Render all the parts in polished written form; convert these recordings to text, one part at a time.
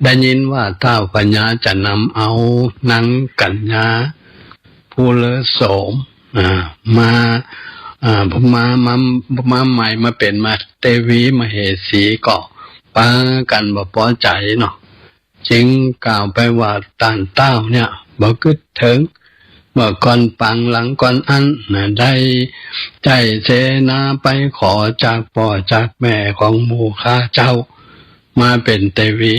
ได้ยินว่าท้าวปัญญาจะนำเอานางกัญญาผู้เลอโสมมาใหม่มาเป็นมาเตวีมเหสีก็ปากันบ่พอใจเนาะจึงกล่าวไปว่าต่านเต้าเนี่ยบ่กึดถึงเมื่อก่อนปังหลังก่อนอันได้ใจเสนาไปขอจากพ่อจากแม่ของหมู่ข้าเจ้ามาเป็นเตวี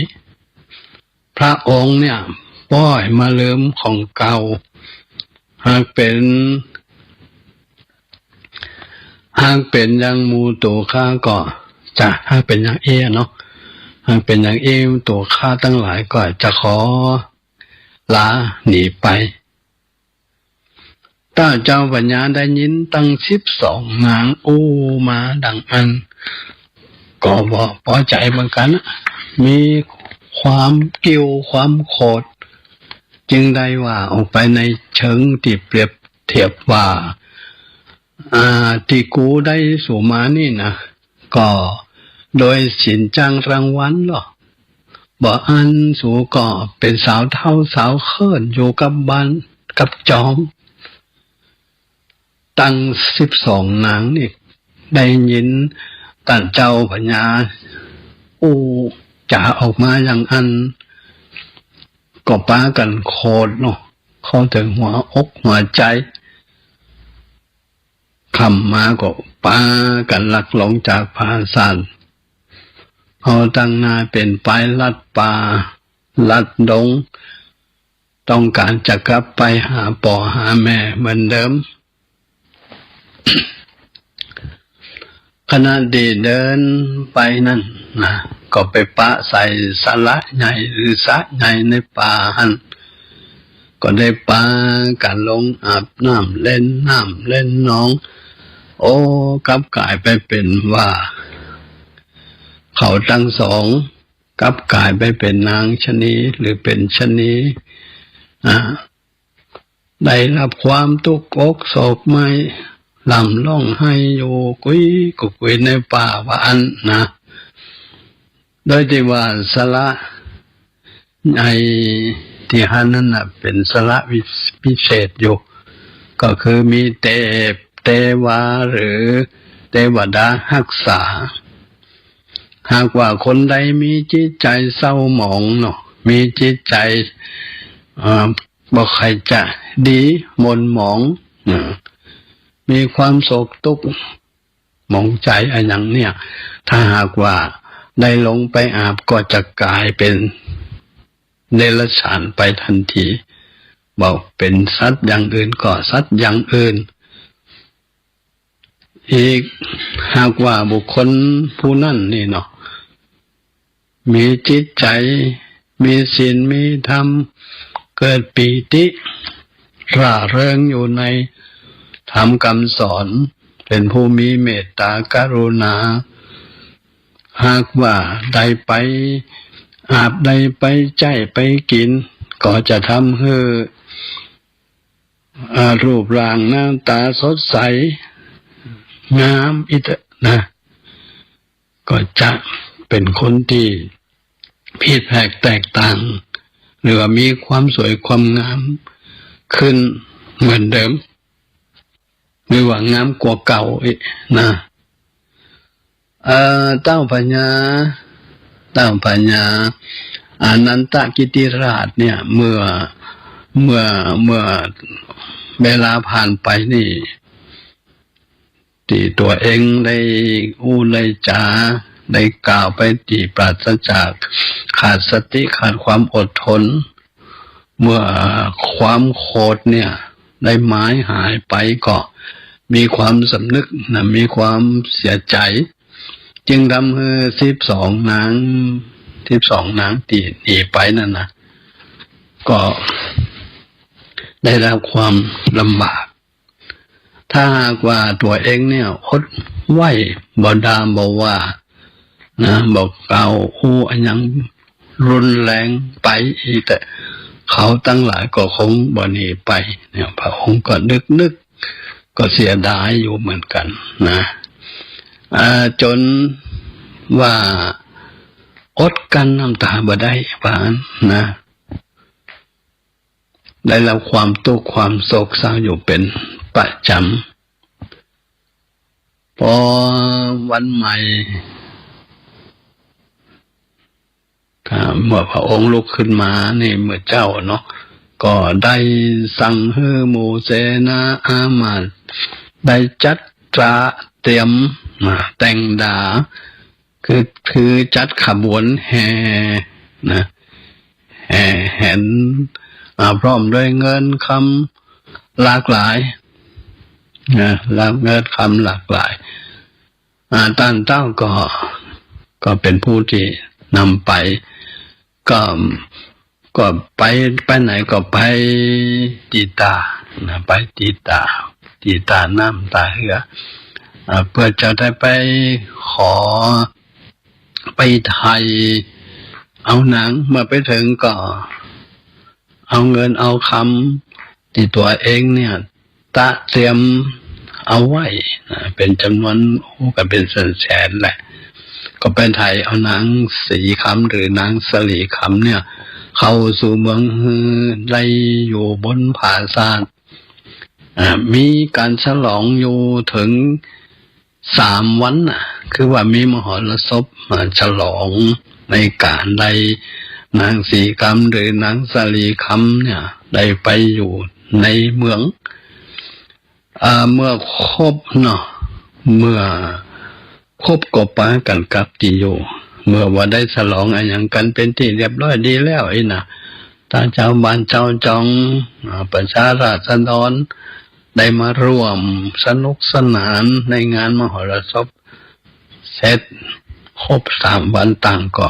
พระองค์เนี่ยป้อยมาลืมของเก่าหากเป็นอย่างหมู่ตัวข้าก็จะหากเป็นอย่างเนาะหากเป็นอย่างตัวข้าทั้งหลายก็จะขอลาหนีไปถ้าเจ้าปัญญาได้ยินตั้ง12 นางมาดังอันก็บอกพอใจเหมือนกันมีความกิ้วความโคตรจึงได้ว่าออกไปในเชิงที่เปรียบเทียบว่าที่กูได้สู่มานี่นะก็โดยสินจ้างรางวัลหรอบ่อันสู่ก็เป็นสาวเท่าสาวเขินอยู่กับบ้านกับจอมตั้ง12 นางนี่ได้ยินต่านเจ้าปัญญาจะออกมาอย่างอันก็ป้ากันโคตรเนาะเข้าถึงหัวอกหัวใจคำมาก็ป้ากันหลักหลงจากพาสันเอาตั้งหน้าเป็นไปลัดป่าลัดดงต้องการจะกลับไปหาพ่อหาแม่เหมือนเดิม ขณะที่เดินไปนั่นนะก็ไปปะใส่สระใหญ่หรือสระใหญ่ในป่าหันก็ได้ปากันลงอาบน้ำเล่นน้ำเล่นน้องกลับกลายไปเป็นว่าเขาทั้งสองกลับกลายไปเป็นนางชะนีหรือเป็นชะนีได้รับความทุกข์อกโศกไม่ลำล่องให้อยู่กุยในป่าว่าอันนะโดยที่ว่าสระในที่หันนั้นเป็นสระพิเศษอยู่ก็คือมีเทวาหรือเทวดารักษาหากว่าคนใดมีจิตใจเศร้าหมองเนาะมีจิตใจบ่ใครจะดีมนหมองมีความโศกทุกข์หมองใจอย่างเนี้ยถ้าหากว่าได้ลงไปอาบก็จะกลายเป็นเดรัจฉานไปทันทีบอกเป็นสัตว์อย่างอื่นก็สัตว์อย่างอื่นอีกหากว่าบุคคลผู้นั้นนี่เนาะมีจิตใจมีศีลมีธรรมเกิดปีติร่าเริงอยู่ในธรรมคำสอนเป็นผู้มีเมตตากรุณาหากว่าได้ไปอาบได้ไปใจไปกินก็จะทำให้รูปร่างหน้าตาสดใสงามนะก็จะเป็นคนที่ผิดแปลกแตกต่างหรือว่ามีความสวยความงามขึ้นเหมือนเดิมหรือว่างามกว่าเก่าอีกนะเต้าปัญญาอนันตกิติราชเนี่ยเมื่อเวลาผ่านไปนี่ที่ตัวเองได้ได้จาได้กล่าวไปที่ปราศจากขาดสติขาดความอดทนเมื่อความโคตรเนี่ยได้หมายหายไปก็มีความสำนึกนะมีความเสียใจจึงทำให้12 นางตีหนีไปนั่นนะก็ได้รับความลำบากถ้าหากว่าตัวเองเนี่ยอดไหวบ่ดามบ่ว่านะบอกเก่าอันยังรุนแรงไปอีกแต่เขาตั้งหลายก็คงบ่หนีไปเนี่ยพระองค์ก็นึกก็เสียดายอยู่เหมือนกันนะจนว่า อดกันน้ำตาบ่ได้ว่างั้นนะได้รับความทุกข์ความโศกเศร้าอยู่เป็นประจำพอวันใหม่เมื่อพระองค์ลุกขึ้นมานี่เมื่อเจ้าเนาะก็ได้สั่งให้หมู่เสนาอามาตย์ได้จัดตระเตรียมแต่งดาคือจัดขบวนแห่นะแห่เห็นพร้อมด้วยเงินคำหลากหลายรับเงินคำหลากหลายต้านเต้าก็เป็นผู้ที่นำไปก็ไปไหนก็ไปตีตานะไปตีตาน้ำตาเหือเพื่อจะได้ไปขอไปไทยเอาหนังเมื่อไปถึงก็เอาเงินเอาคำที่ตัวเองเนี่ยเตรียมเอาไว้เป็นจำนวนก็เป็นแสนแหละก็เป็นไทยเอานางสีคำหรือนางสลีคำเนี่ยเข้าสู่เมืองได้อยู่บนผาซาดมีการฉลองอยู่ถึง3 วันคือว่ามีมหรสพฉลองในการใดนางสีคำหรือนางสลีคำเนี่ยได้ไปอยู่ในเมืองเมื่อครบเนาะเมื่อครบก็ปากันกับติโยเมื่อว่าได้ฉลองอะไรอย่างกันเป็นที่เรียบร้อยดีแล้วไอ้น่ะตาเจ้าบ้านเจ้าจองประชาราษฎรได้มาร่วมสนุกสนานในงานมหรสพเสร็จครบ3 วันต่างก็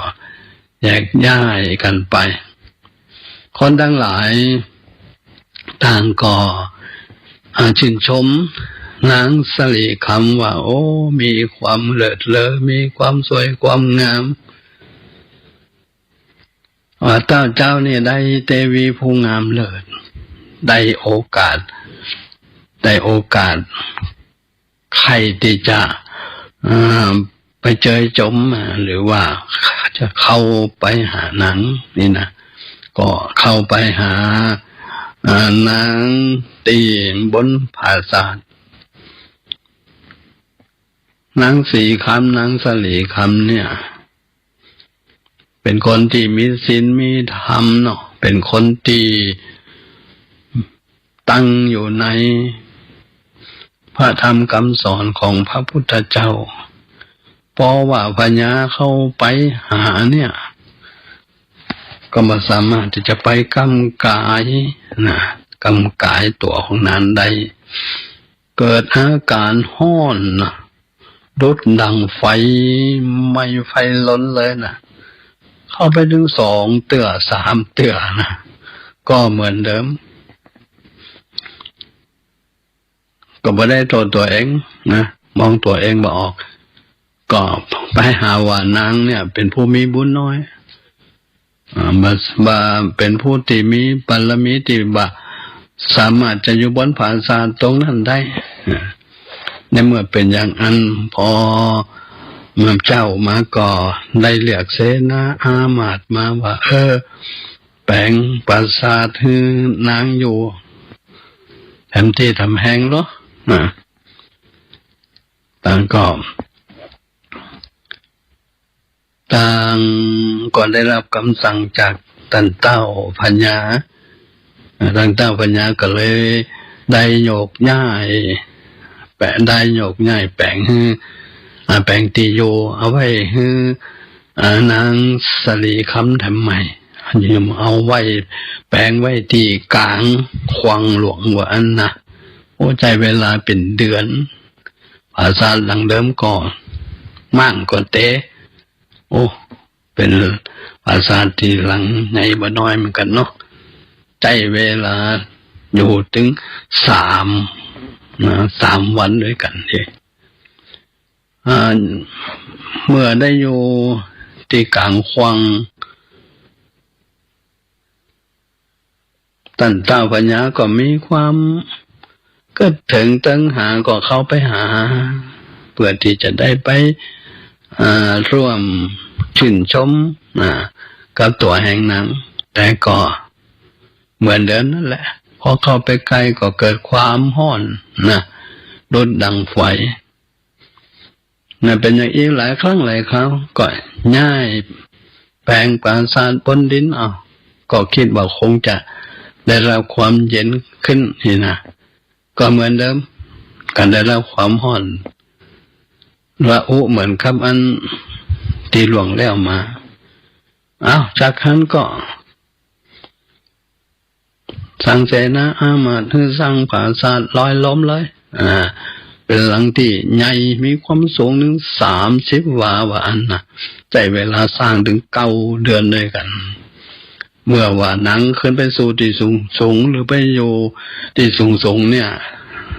แยกย้ายกันไปคนทั้งหลายต่างก็ชื่นชมนางสลีคำว่าโอ้มีความเลิศเลอมีความสวยความงามว่าเจ้าเนี่ยได้เทวีผู้งามเลิศได้โอกาสใครที่จะไปเจอจมหรือว่าจะเข้าไปหาหนังนี่นะก็เข้าไปหานางตีบนผาซาดนางสีคำนางสลีคำเนี่ยเป็นคนที่มีศีลมีธรรมเนาะเป็นคนที่ตั้งอยู่ในพระธรรมคำสอนของพระพุทธเจ้าเพราะว่าพญาเข้าไปหาเนี่ยก็ไม่สามารถที่จะไปกำกายตัวของนางได้เกิดอาการห้อนรุดดังไฟไม่ไฟล้นเลยเข้าไปถึง2 เตือ3 เตือก็เหมือนเดิมก็ไม่ได้ตัวเองมองตัวเองบ่ออกก็ไปหาว่านางเนี่ยเป็นผู้มีบุญน้อยมาเป็นผู้ที่มีบารมีที่สามารถจะอยู่บนผาซาดตรงนั้นได้ในเมื่อเป็นอย่างนั้นพอเมื่อเจ้ามาก็ได้เรียกเสนาอามาตย์มาว่าแปลงปราสาทให้นางอยู่แถมที่ทำแห้งเหรอต่างก็ได้รับคำสั่งจากท่านเต้าพญาท่านเต้าพญาก็เลยได้โยกย้ายแปลงแปลงตีโยเอาไว้ให้นางสลีคำทำไมยืมเอาไว้แปลงไว้ที่กลางควังหลวงว่าอันนะโอ้ใจเวลาเป็นเดือนภาษาหลังเดิมก่อนมั่งก็เตะโอ้เป็นภาษาที่หลังในบ่น้อยเหมือนกันเนาะใจเวลาอยู่ถึง3 วันด้วยกันเลยเมื่อได้อยู่ที่กลางควังท่านเต้าปัญญาก็มีความก็ถึงตั้งหาก็เข้าไปหาเพื่อที่จะได้ไปร่วม ชื่นชมกับตัวแห่งนั้นแต่ก็เหมือนเดิมนั่นแหละพอเข้าไปใกล้ก็เกิดความร้อนดุจดังไฟเป็นอย่างนี้หลายครั้งหลายคราวก็ง่ายแปลงปราสาทบนดินก็คิดว่าคงจะได้รับความเย็นขึ้นนี่นะก็เหมือนเดิมกันได้รับความร้อนระอุเหมือนกับอันที่หลวงแล้วมาจากนั้นก็สั่งเสนาอามาตย์ให้สร้างปราสาทลอยล้มเลยเป็นหลังที่ใหญ่มีความสูงถึง30 วาอันใช้เวลาสร้างถึง9 เดือนด้วยกันเมื่อว่าหนังขึ้นไปสู่ที่สูงหรือไปอยู่ที่สูงเนี่ย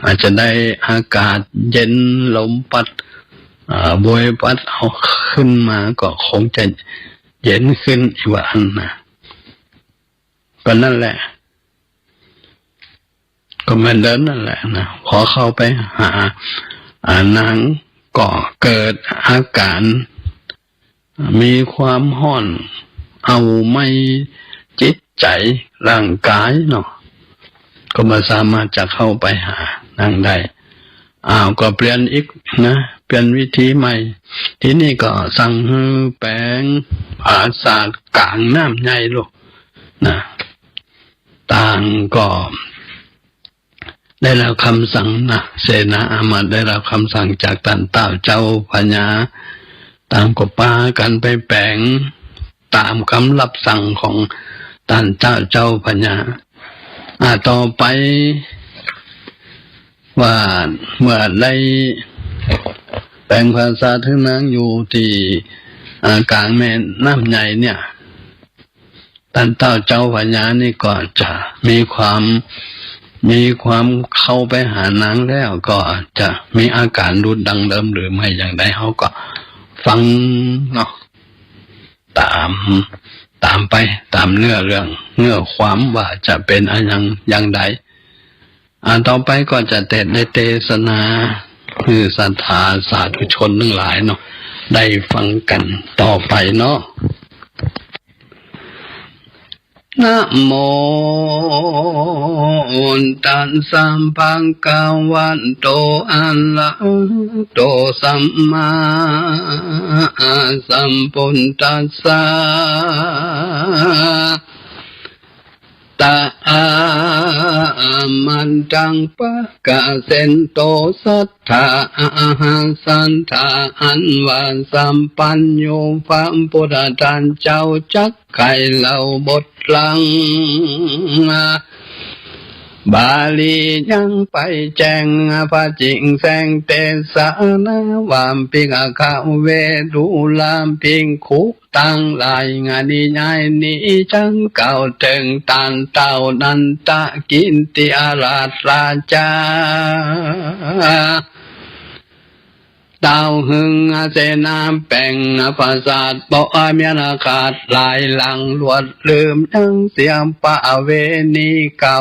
อาจจะได้อากาศเย็นลมพัดบวยพัดเอาขึ้นมาก็คงจะเย็นขึ้นอีกว่าอันก็นั่นแหละก็เหมือนเดิมนั่นแหละพอเข้าไปหานางก็เกิดอาการมีความร้อนเอาไม่จิตใจร่างกายก็มาสามารถจะเข้าไปหานางได้ก็เปลี่ยนอีกเปลี่ยนวิธีใหม่ที่นี่ก็สั่งให้แปลงปราสาทกลางน้ำใหญ่ลูกต่างก็ได้รับคำสั่งเสนาอามาตย์ได้รับคำสั่งจากท่านเต้าเจ้าพญาต่างก็พากันไปแปลงตามคำรับสั่งของท่านเจ้าพญาต่อไปว่าเมื่อได้แปลงภาษาทึ่งนางอยู่ที่กลางแม่น้ำใหญ่เนี่ยท่านเจ้าพญานี่ก็จะมีความเข้าไปหานางแล้วก็จะมีอาการรุนดังเดิมหรือไม่อย่างใดเขาก็ฟังตามไปตามเนื้อเรื่องเนื้อความว่าจะเป็นอย่างใดต่อไปก็จะได้เทศนาคือศรัทธาสาธุชนทั้งหลายได้ฟังกันต่อไปนะโมตัสสะภะคะวะโตอะระหะโตสัมมาสัมพุทธัสสะตามันตังปะกะเซนโตสัทธาสันธาอันวาสัมปัญโยพระพุทธทานเจ้าจักไข่เหล่าบทลังบาลียังไปแจ้งพระจิงแสงเตสานาวามปิกะขะเวรุลามพิงคุตั้งหลายงานิยายนี้จังเก่าถึงตันเต่านันตะกินติอาราชราชาดาวหึงเสนาแป่งปราสาทบ่มีนาขาดลายหลังลวดลืมยังเสียมปะเวณีเก่า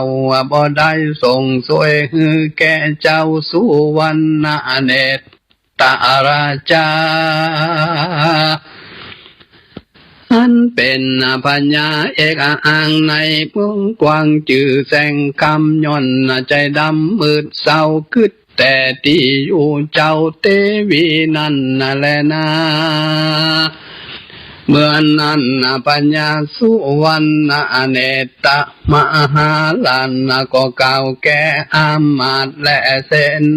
บ่ได้ส่งสวยฮือแก่เจ้าสุวรรณเนตตาราชาอันเป็นปัญญาเอกอ้างในเมืองกว้างจื่อแสงคำย่อนใจดำมืดเศร้าคึดแต่ที่อยู่เจ้าเทวีนั่นแหละนะเมื่อนั้นปัญญาสุวรรณเนตมหาลานก็เก่าแก่อามาตย์และเส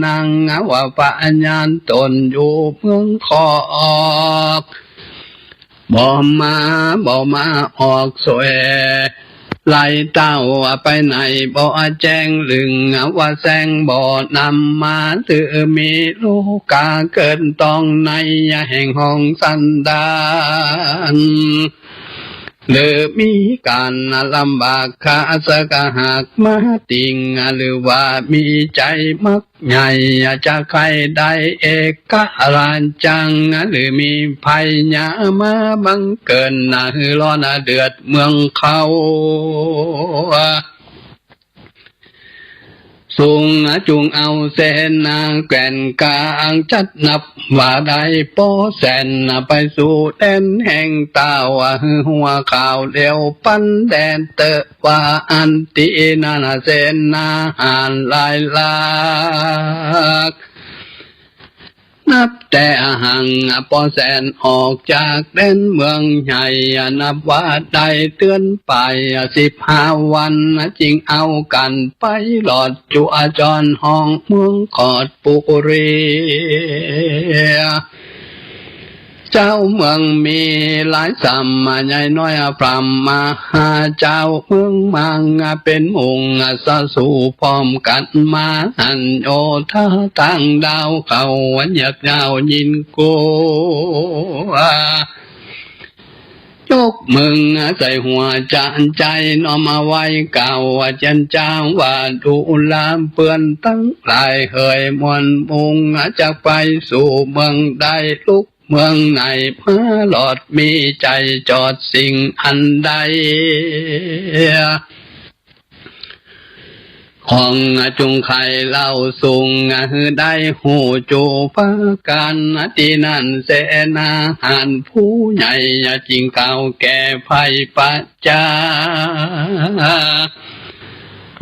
นังว่าปัญญาตนอยู่เมืองขอกบ่มาออกสวยไล่เต้าไปไหนบ่แจ้งลึงว่าแสงบ่นำมาถือมีลูกาเกินต้องในแห่งห้องสันดานหรือมีการลำบากขาสกหากมาติงหรือว่ามีใจมักใหญ่จะใครได้เอกราชจังหรือมีภัยยามาบังเกินหือร้อนเดือดเมืองเขา สูงจุงเอาเสนแก่นกลางจัดนับว่าได้โปแสนไปสู่แดนแห่งตาวหัวข่าวเลี้ยวปันแดนเตอว่าอันตีนาเสนาหานลายลากนับแต่หังปอแสนออกจากแดนเมืองใหญ่นับว่าได้เตือนไป15 วันจริงเอากันไปหลอดจุอาจรห้องเมืองขอดปุรีเจ้าเมืองมีหลายสัมมาใหญ่น้อยพรำมาหาเจ้าเมืองมังเป็นมุงสะสู่พร้อมกันมาหันโอท่าตั้งดาวเขาวันอยากดาวยินโกยกมึงใส่หัวจานใจน้อมมาไว้เก่าจันจ้างว่าดูลามเปื้อนตั้งหลายเหยมวนมุงจะไปสู่เมืองได้ลุกเมืองไหนมาหลอดมีใจจอดสิ่งอันใดของจุงไข่เล่าสูงได้หูจูพาการที่นั่นเสนาหานผู้ใหญ่จริงเก่าแก่ภัยปัจจา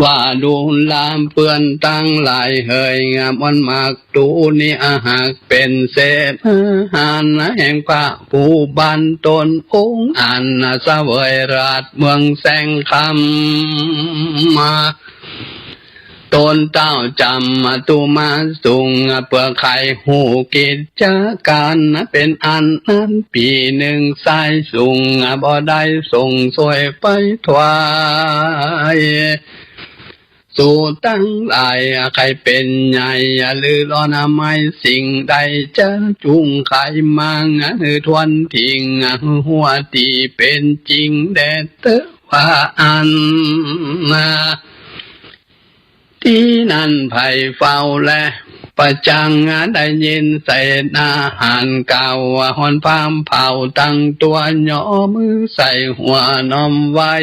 ว่าดูลามเปื้อนตั้งหลายเหยมันมากดูนี่หากเป็นเศษหานแห่งพระผู้บันตนองค์อันเสวยราชเมืองแสงคำมาตนเต้าจำตุมาสุงเพื่อใครหูกิจการเป็นอันนั้นปีหนึ่งสายสุงบ่ได้ส่งสวยไปถวายสู่ตั้งหลายใครเป็นใหญ่หรือรอนาไม่สิ่งใดจะจุงใครมังทวนทิ้งหัวตีเป็นจริงแดดเตว่าอันที่นั่นไผ่เฝ้าและประจังได้ยินเศษอาหารเก่าหอนพามเผาตั้งตัวย่อมือใส่หัวนมไว้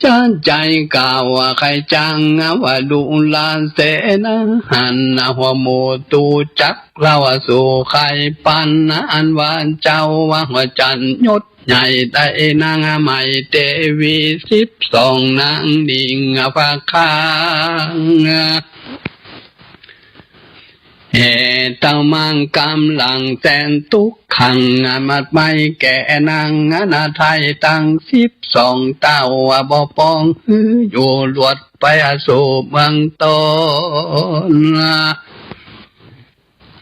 จานใจเก่าใครจังว่าดูลานเสนาหันหัวโมตูจักเล่าสู่ใครปันอันวานเจ้าว่าหัวจันยศใหญ่ได้นางใหม่เทวี12 นางดิ่งพาคางเหตุเต้ามังกำลังแสนทุกขังมัดไม่แก่นางนาไทยตั้ง12 เต้าบ่ปองอยู่หลวดไปสู่เมืองตน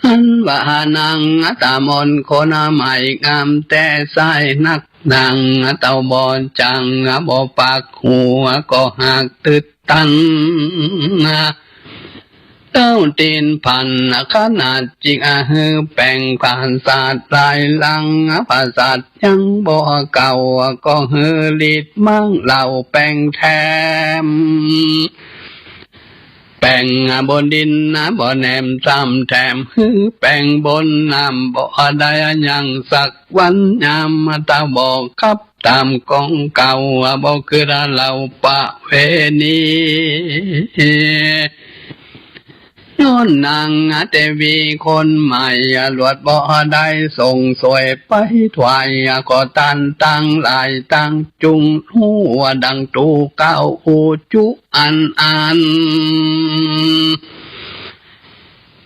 อันว่านางตามนคนใหม่งามแต่สายนักนางเต้าบอนจังบ่ปากหัวก็หักตึดตันเต้าตีนพันขนาดจริงแป่งผ่านศาสตร์ลายลังภาษายังบ่เก่าก็ลิดมั่งเหล่าแป่งแถมแป่งบนดินบ่แนมซ้ำแถมแป่งบนน้ำบ่ได้ยังสักวันยามตาบอกครับตามกองเก่าบ่คือเราปะเวณีย้อนนางเทวีคนใหม่หลวดบ่ได้ส่งสวยไปถวายก็ตันตั้งหลายตั้งจุงหัวดังตูเก้าหูจุอัน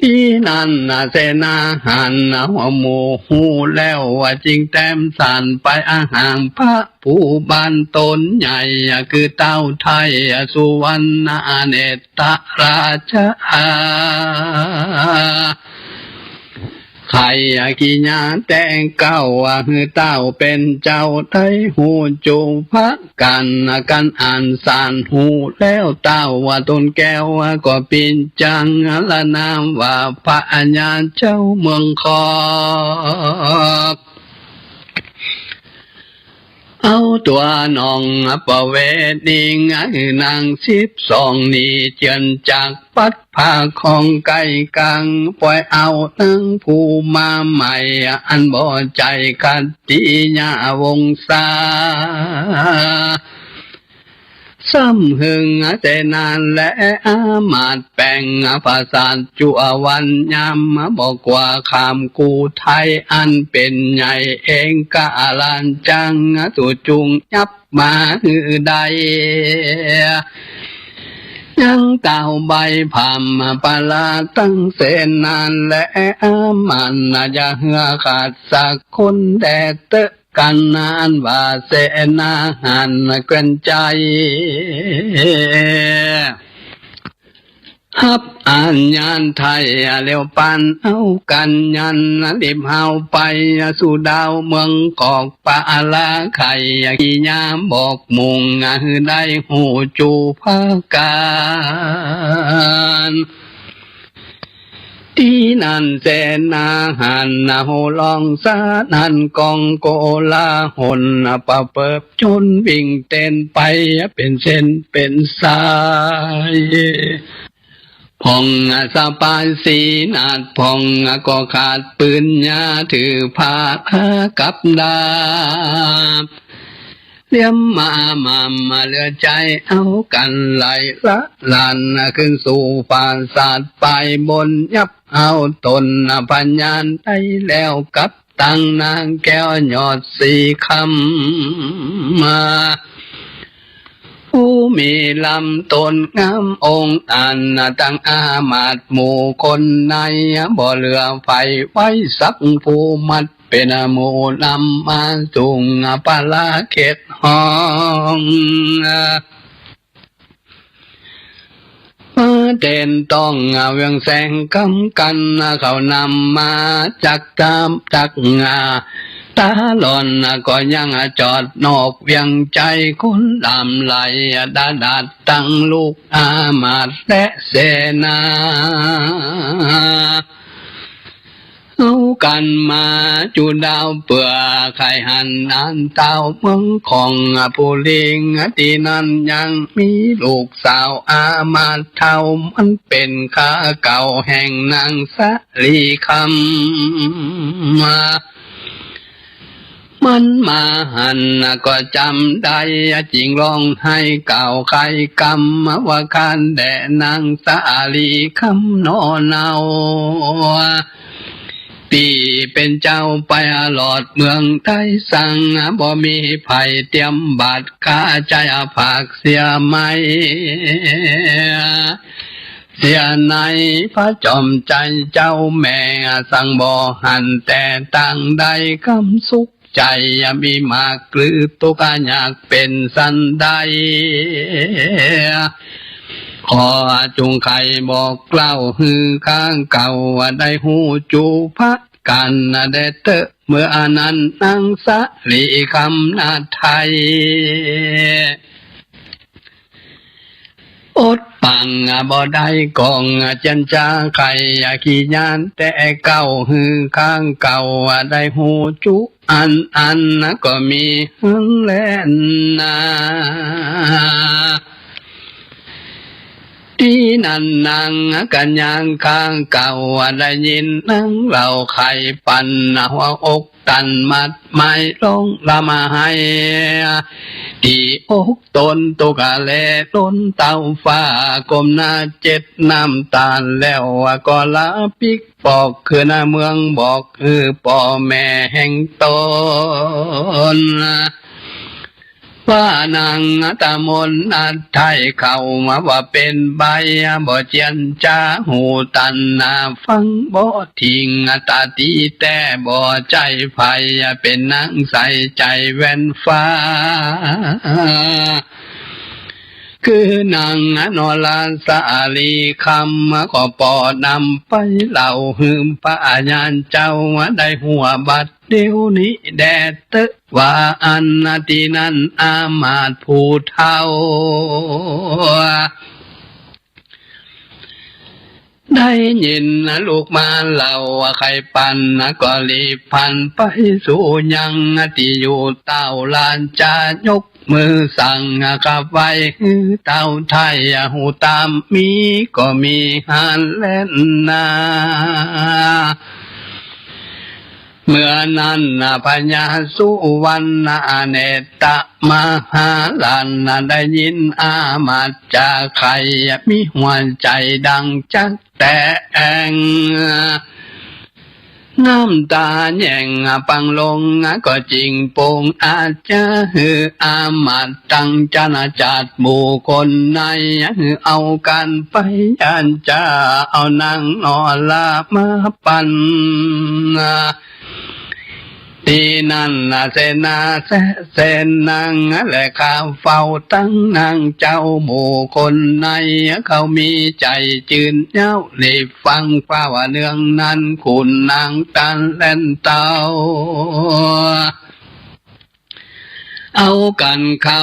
ที่นั่นเสนาหันหัวหมูหูแล้วว่าจริงแต้มสานไปห่างพระผู้บานตนใหญ่คือเต้าไทยสุวรรณเนตราชใครกิญญาแต่งเก้าคือเต้าเป็นเจ้าไทยหูจูพักกันอ่านสารหูแล้วเต้าว่าต้นแก้วก็ปินจังละนามว่าพระญาเจ้าเมืองคอกเอาตัวน้องประเวณีนาง12นี่เจียนจากปัดผ้าของไก่กังปล่อยเอานางผู้มาใหม่อันบ่ใจขัดติญาวงศา ซ้ำหึงแต่นานและอามาดแปลงภาษาจัววันยามบอกว่าคำกูไทยอันเป็นใหญ่เองกะลานจังตุจุงยับมาหือใดยังเต่าใบพามปลาตั้งเสนนานและอามันอย่าเหือขาดสักคนแดดเตะกันนานว่าเสนาหันเกวนใจฮับอ่านยานไทยเร็วปันเอากันยันรีบเฮาไปสู่ดาวเมืองกอกปะลาไข่กี่ยามบอกมุงได้หูจูภาการที่นั่นเสนาหันโหลองสานันกองโกลาหนปะเปิบจนวิ่งเต้นไปเป็นเส้นเป็นสายพองสะปายสีนาดพองก็ขาดปืนยาถือผ้ากับดาบเลี้ยมมาเลือใจเอากันไหลละลานขึ้นสู่ปราสาทไปบนยับเอาตนปัญญาได้แล้วกับตั้งนางแก้วยอดสีคำมาผู้มีลำต้นงามองค์อันตั้งอามาตหมู่คนในบ่เหลือไฟไว้สักผู้มัดเป็นหมู่นำมาจุงปลาเข็ดห้องเด่นต้องเวียงแสงกำกันเขานำมาจักงาตาหล่อนก็ยังจอดนอกเวียงใจคนดำไหลดาตั้งลูกอามาตและเสนาเอากันมาจูดาวเปื่อไข่หันอันเต้าเมืองของผู้ลิงที่นั่นยังมีลูกสาวอามาตเท่ามันเป็นข้าเก่าแห่งนางสะลีคำมามันมาหันก็จำได้จริงร้องให้เก่าใครกำว่าคันแด่นางสาลีคำนอเนาปีเป็นเจ้าไปหลอดเมืองไทยสั่งบ่มีภัยเตรียมบาดข้าใจภาคเสียไม่เสียในพระจอมใจเจ้าแม่สั่งบ่หันแต่ตั้งใดคำสุขใจมีมากหรือตุกอยากเป็นสันใดขอจงใครบอกเล่าฮือข้างเก่าได้หูจูพักกันได้เตอะเมื่ออนั้นนางสะลีคำนาไทยอดปังบ่ได้กองจันจาไข่ขี้ยานแต่เก่าฮือข้างเก่าได้หูจุอันก็มีหังแลนนาที่นั่นนางกันยางข้างเก่าได้ยินนางเหล่าไข่ปั่นหัวอกตันมัดไม้ลงละมาให้ที่อกตนตุกะแลต้นเต้าฟ้ากลมหน้าเจ็ดน้ำตาลแล้วก็ลาปิกปอกคือหน้าเมืองบอกคือพ่อแม่แห่งตนว่านางตามนนัดไทยเข้ามาว่าเป็นใบบ่เจียนจ้าหูตันนาฟังบ่ทิ้งตาตีแต่บ่ใจไฟเป็นนางใส่ใจแว่นฟ้าคือนางนอลาสาลีคำก็ปอนำไปเล่าหืมพระญาณเจ้าได้หัวบัดเดี๋ยวนี้แดดเตะว่าอันที่นั้นอามาตผู้เท่าได้ยินลูกมาเล่าใครปันก็รีบพันไปสู่ยังที่อยู่เต้าลานจายกมือสั่งขับไว้เต้าไทยหูตามมีก็มีหันเล่นนา เมื่อนั้นพญาสุวรรณเนตมหาลันได้ยินอามาตย์จากใครมีหัวใจดังจักแต่งน้ำตาแย่งปังลงก็จริงโปงอาจจะฮืออามาตย์ตั้งจนาจัดหมู่คนในเอากันไปยันจะเอานางนอลามาปันที่นั่นเสนาเสนนางและข้าเฝ้าตั้งนางเจ้าหมู่คนในเขามีใจจืนเย้าหลีฟังว่าเนื่องนั้นคุณนางตันเล่นเต้าเอากันเข้า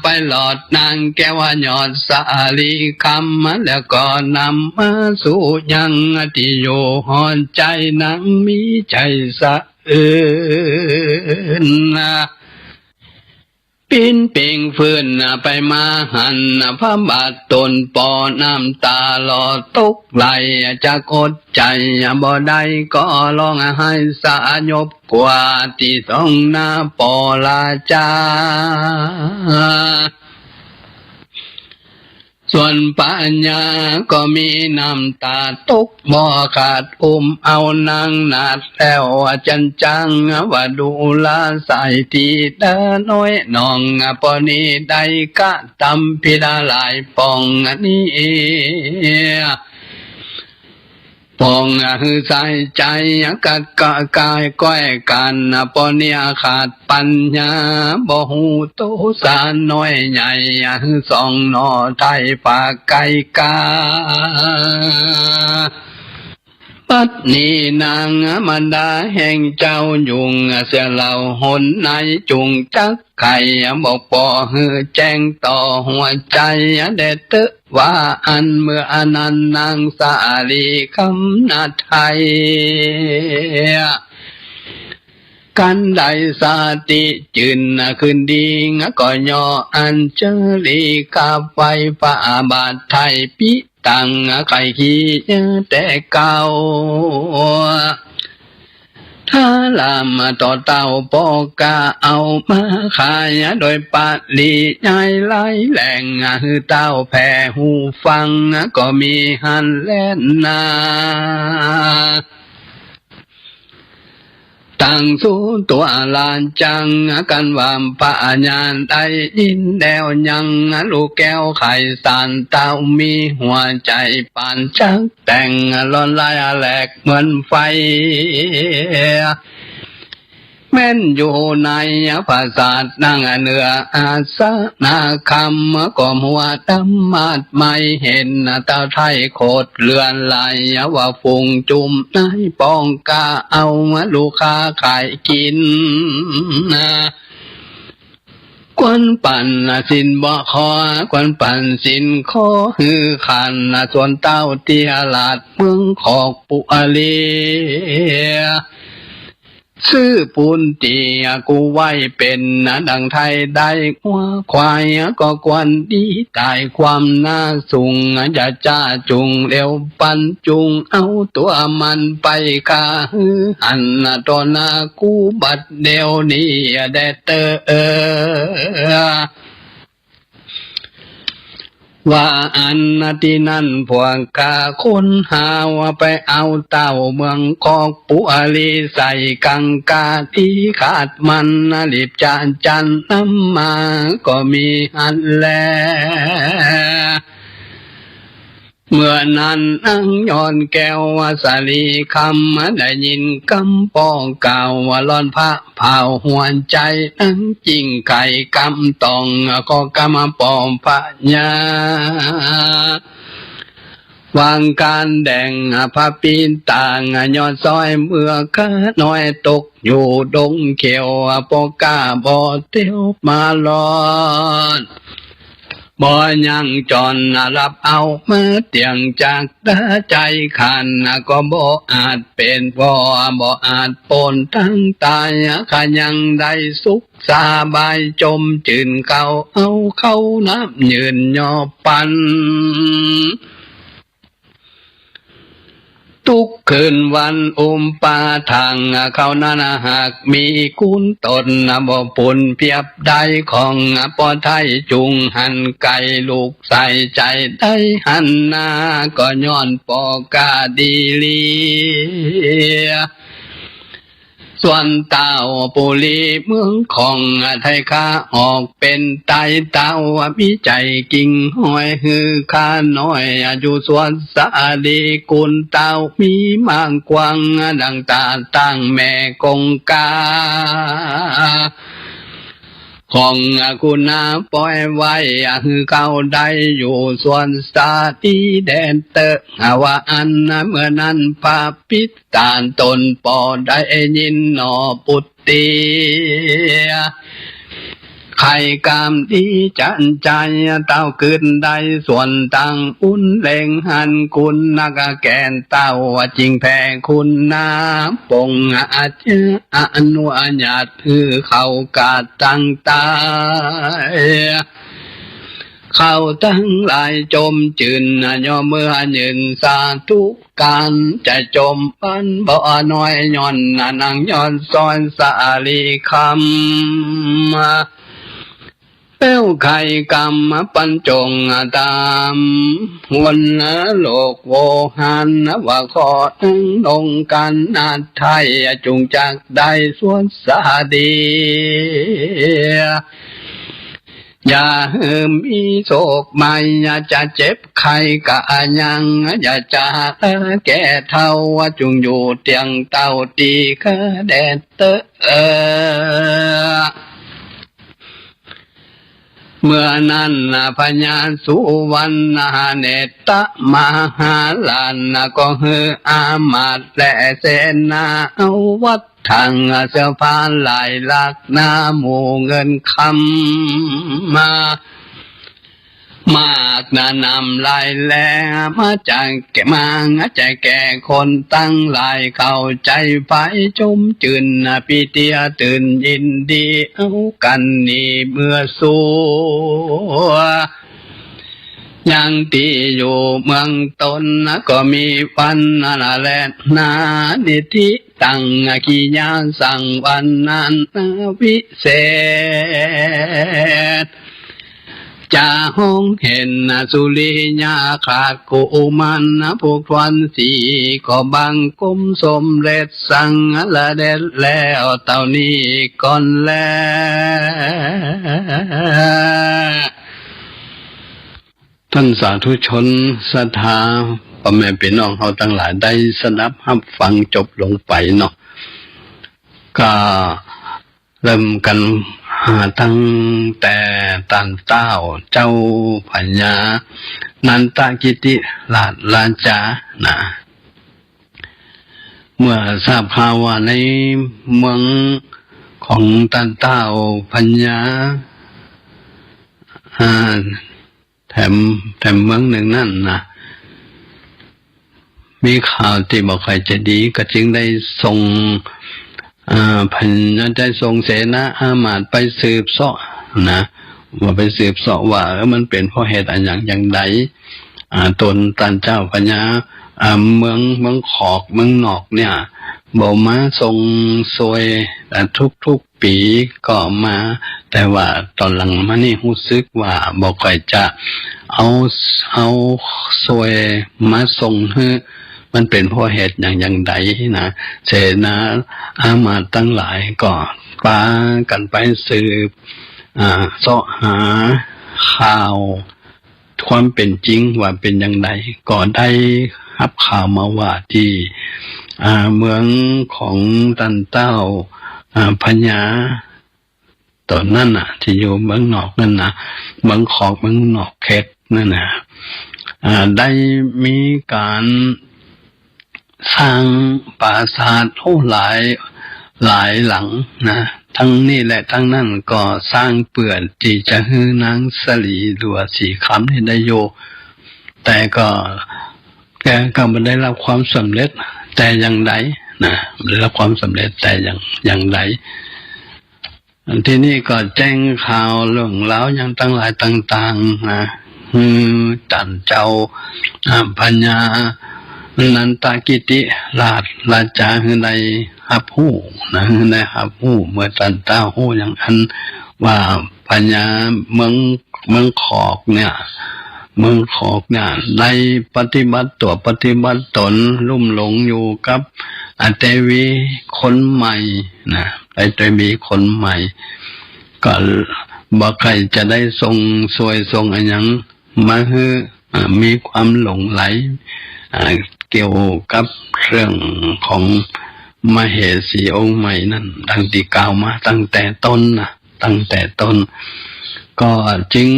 ไปหลอดนางแก้วหยอดสาลีคำแล้วก็นำมาสู่ยังที่อยู่หอนใจนางมีใจสะปินเป่งฟื้นไปมาหันพระบาทตนปอน้ำตาหลอตกไหลจะกดใจบ่ได้ก็ร้องให้สายบกว่าที่สองหน้าปอลาจาส่วนปัญญาก็มีน้ำตาตกบ่ขาดเอานางนาดแล้วจันจังว่าดูลาใส่ที่เดินน้อยน้องปอนี้ได้กะตำพิดาหลายปองนี้ปองคือใส่ใจกัดกะกายก้อยกันปอนี้ขาดปัญญาบ่หูโตสาน้อยใหญ่สองนอไทยปากไก่กาปัดนี้นางมันดาแห่งเจ้ายุงเสียเหล่าหนในจุงจักไข่บอกปอฮือแจ้งต่อหัวใจเด็ดเตว่าอันเมื่ออนันนางสาลีคำนาไทยกันได้สาติจืนขึ้นดีก็ย่ออันเจรีกาไฟฝ่าบาทไทยปิตังไข่ขี้แต่เก่าถ้าลามต่อเต่าปอกาเอามาขายโดยปาลีใหญ่ไหลแหล่งคือเต้าแผ่หูฟังก็มีหันแล่นนาตั้งสู้ตัวลานจังกันวามปะญาณได้ยินแดวยังลูกแก้วไข่สานเต้ามีหัวใจปานชักแต่งร้อนลายแหลกเหมือนไฟแม่นอยู่ในภาษาทนางเนื้ออาสนาคำก็มัวดำมาดไม่เห็นเต้าไทยโคตรเลือนไหลว่าฟุงจุ่มนายปองกาเอาลูกค้าขายกินกวนปั่นสินบ่คอกวนปั่นสินคอฮือขันส่วนเต้าเตียลาดเมืองขอกปุลีซื้อปูนตีกูไว้เป็นดังไทยได้หัวควายก็กวนดีตายความน่าสูงอย่าจ้าจุงเร็วปันจุงเอาตัวมันไปกาฮือหันตอนากูบัดเดียวนี้แดเตอว่าอันที่นั่นพวกกาคนหาว่าไปเอาเต่าเมืองคอกปุลีใส่กังกาที่ขาดมันรีบจานจันน้ำมาก็มีอันแลเมื่อนั้นอังย้อนแก้วว่าสาลีคำได้ยินกำปองเก่าว่าร้อนพระเผาหวนใจอังจริงไข่กำตองก็กำปอมพระญาวางการแดงพระปีนต่างย้อนซอยเมื่อข้าน้อยตกอยู่ดงเขียวปอกาบ่เตี้ยวมาลอดบ่ยังจอนรับเอามาเตียงจากตาใจขันก็บ่อาจเป็นบ่อาจปนตั้งตายขยังได้สุขสาบายจมจืนเขาเอาเข้าน้ำยืนยอปัน ทุกคืนวันปาทางเขานั้นหากมีกุนตนบ่ปุ่นเพียบได้ของปอไทยจุงหันไก่ลูกใส่ใจได้หันนาก็ย้อนปอกาดีลีส่วนเต่าปุรีเมืองของไทยข้าออกเป็นไตเต่ามีใจกิ่งห้อยฮือข้าน้อยอยู่ส่วนสาดีกุลเต่ามีมางกวางดังตาตั้งแม่กงกาของคุณาปล่อยไว้คือเขาได้อยู่ส่วนสาดีแดนเตอว่าอันเมื่อนั้นพาปิตตานตนปอได้ยินหนอปุตติใครกามดีจันใจเต้าขึ้นได้ส่วนตังอุ่นเล่งหันคุณนักแกนเต้าจริงแพ้คุณน้ำปงอาจอนุญาตคือเขากาดตั้งตายเขาทั้งหลายจมจืนย่อเมื่อยืนสาธุการจะจมปันบ่อน้อยย้อนนางย้อนซอนสาลีคำเป้วไข่กรรมปัญจงตามวันโลกโวหันว่าขอตั้งลงกันนาไทยจุงจักได้ส่วนสาดีอย่ามีโศกไม่อย่าจะเจ็บใครกะยังอย่าจะแก่เท่าจุงอยู่เตียงเต้าตีกะแดดเตเมื่อนั้นพญาสุวรรณเนตมหาลานก็ฮืออามาตและเสนาเอาวัดทางเสื้อผ้าลายลักหน้าหมู่เงินคำมากนำลายแลมาจากแก่มาใจแก่คนตั้งหลายเข้าใจไปจมจืนปีเตียตื่นยินดีเอากันนี่เมื่อสู้ยังตีอยู่เมืองตนก็มีวันนาแลนานิธิตั้งกิญาสั่งวันนั้นวิเศษจะห้องเห็นสุริยาขาดกุมันพวกทวนสีก็บังกุมสมเร็จสั่งละเด็ดแล้วเต่านี้ก่อนแล้วท่านสาธุชนศรัทธาพ่อแม่พี่น้องเขาทั้งหลายได้สนับรับฟังจบลงไปเนาะก็เริ่มกันตั้งแต่ตันเต้าเจ้าพญานันตกิติลาจานะเมื่อทราบข่าวว่าในเมืองของตันเต้าพญาแถมเมืองหนึ่งนั่นนะมีข่าวที่บอกใครจะดีก็จึงได้ส่งพันได้ส่งเสนาอามาตย์ไปสืบเสาะนะว่าไปสืบเสาะว่ามันเป็นเพราะเหตุอะไรอย่างใดตนตันเจ้าพญาเมืองขอกเมืองนอกเนี่ยบอกมาส่งซวยทุกปีก็มาแต่ว่าตอนหลังมานี่รู้สึกว่าบอกใครจะเอาซวยมาส่งให้มันเป็นเพราะเหตุอย่างใดนะเสนาอามาตย์ตั้งหลายก็พากันไปสืบเสาะหาข่าวความเป็นจริงว่าเป็นอย่างไรก็ได้รับข่าวมาว่าที่เมืองของตันเต้าพญาตอนนั้นน่ะที่อยู่เมืองนอกนั่นนะเมืองขอกเมืองนอกเขตนั่นนะได้มีการสร้างปราสาทหลายหลังนะทั้งนี้และทั้งนั้นก็สร้างเปื่อนที่จะให้นางสลีหรือว่าสีคำนี่ได้โยแต่แกก็ไม่ได้รับความสำเร็จแต่อย่างใดนะไม่ได้รับความสำเร็จแต่อย่างใดที่นี่ก็แจ้งข่าวเรื่องเล่าอย่างตั้งหลายต่างๆนะจันเจ้าพญา นันตากิติราชาคือในฮับหู้นะในฮับหู้เมื่อตันตาหู้อย่างอันว่าปัญญาเมืองขอกเนี่ยในปฏิบัติตัวปฏิบัติตนลุ่มหลงอยู่กับอเตวีคนใหม่นะไอเตวีคนใหม่ก็บ่ใครจะได้ทรงสวยทรงอะไรอย่างมาคือมีความหลงไหลเกี่ยวกับเรื่องของมเหสีองค์ใหม่นั่นดังที่กล่าวมาตั้งแต่ต้นก็จึง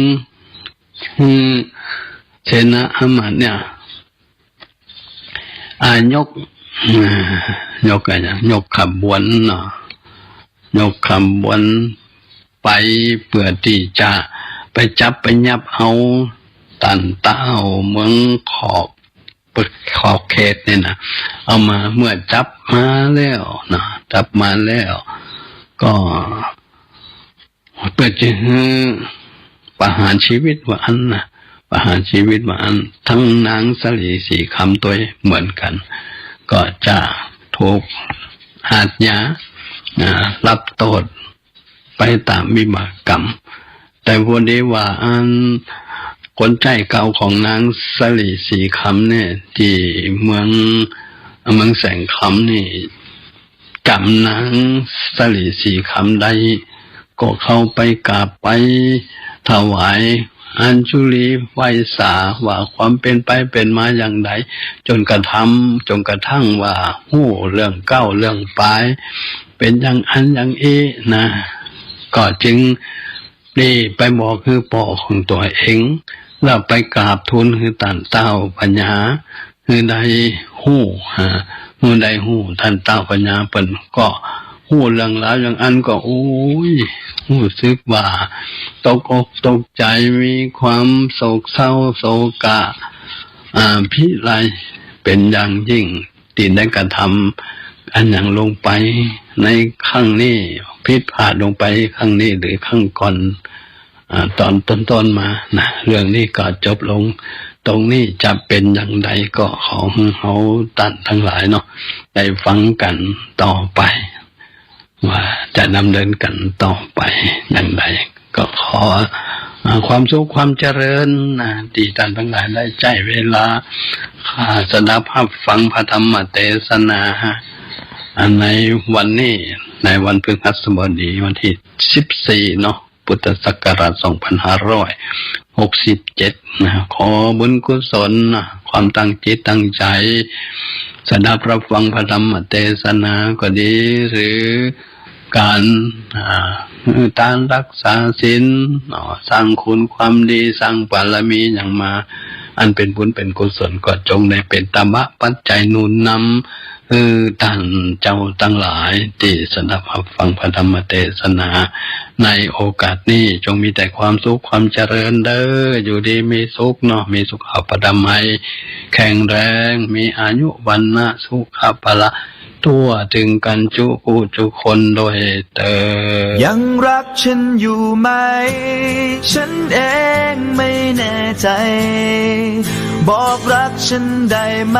เชนะอมาตย์เนี่ยยกอะไรยกขบวนเนาะยกขบวนไปเพื่อที่จะไปจับไปยับเอาตันเต้าเมืองขอบเขตเนี่ยนะเอามาเมื่อจับมาแล้วนะจับมาแล้วก็เพื่อจะประหารชีวิตว่าอันนะประหารชีวิตว่าอันทั้งนางสลีสีคำตัวเหมือนกันก็จะถูกอาญารับโทษไปตามวิบากกรรมแต่พอดีว่าอันคนใจเก่าของนางสลีสีคำเนี่ยที่เมืองแสงคำนี่จำนางสลีสีคำได้ก็เข้าไปกราบไปถวายอัญชุลีไหว้สาว่าความเป็นไปเป็นมาอย่างไรจนกระทั่งว่าหู้เรื่องเก้าเรื่องปลายเป็นอย่างอันอย่างนี้นะก็จึงนี่ไปบอกคือพ่อของตัวเองแล้วไปกราบทูลคือตันเต้าปัญญาคือได้หู้ได้หู้ท่านเต้าปัญญาเป็นก็หู้เรื่องราวอย่างอันก็โอ้ยรู้สึกว่าตกอกตกใจมีความโศกเศร้าโศกะพิไรเป็นอย่างยิ่งที่ได้กระทำอันอย่างลงไปในครั้งนี้ผิดพลาดลงไปครั้งนี้หรือครั้งก่อนตอนต้นมานะเรื่องนี้ก็จบลงตรงนี้จะเป็นอย่างไรก็ขอให้เขาตัดทั้งหลายเนาะได้ฟังกันต่อไปว่าจะดำเนินกันต่อไปอย่างไรก็ขอความสุขความเจริญนะที่ท่านทั้งหลายได้ใจเวลาสดับฟังพระธรรมเทศนาในวันนี้ในวันพฤหัสบดีวันที่14เนาะพุทธศักราช2567นะขอบุญกุศลความตั้งจิตตั้งใจสดับรับฟังพระธรรมเทศนาก็ดีหรือการรักษาศีลสร้างคุณความดีสร้างบารมีอย่างมาอันเป็นบุญเป็นกุศลก็จงได้เป็นธรรมะปัจจัยหนุนนำท่านเจ้าตั้งหลายที่สดับฟังพระธรรมเทศนาในโอกาสนี้จงมีแต่ความสุขความเจริญเด้ออยู่ดีมีสุขเนาะมีสุขภาพอนามัยแข็งแรงมีอายุวันนะสุขภาละทั่วถึงกันจุคนโดยเติบยังรักฉันอยู่ไหมฉันเองไม่แน่ใจบอกรักฉันได้ไหม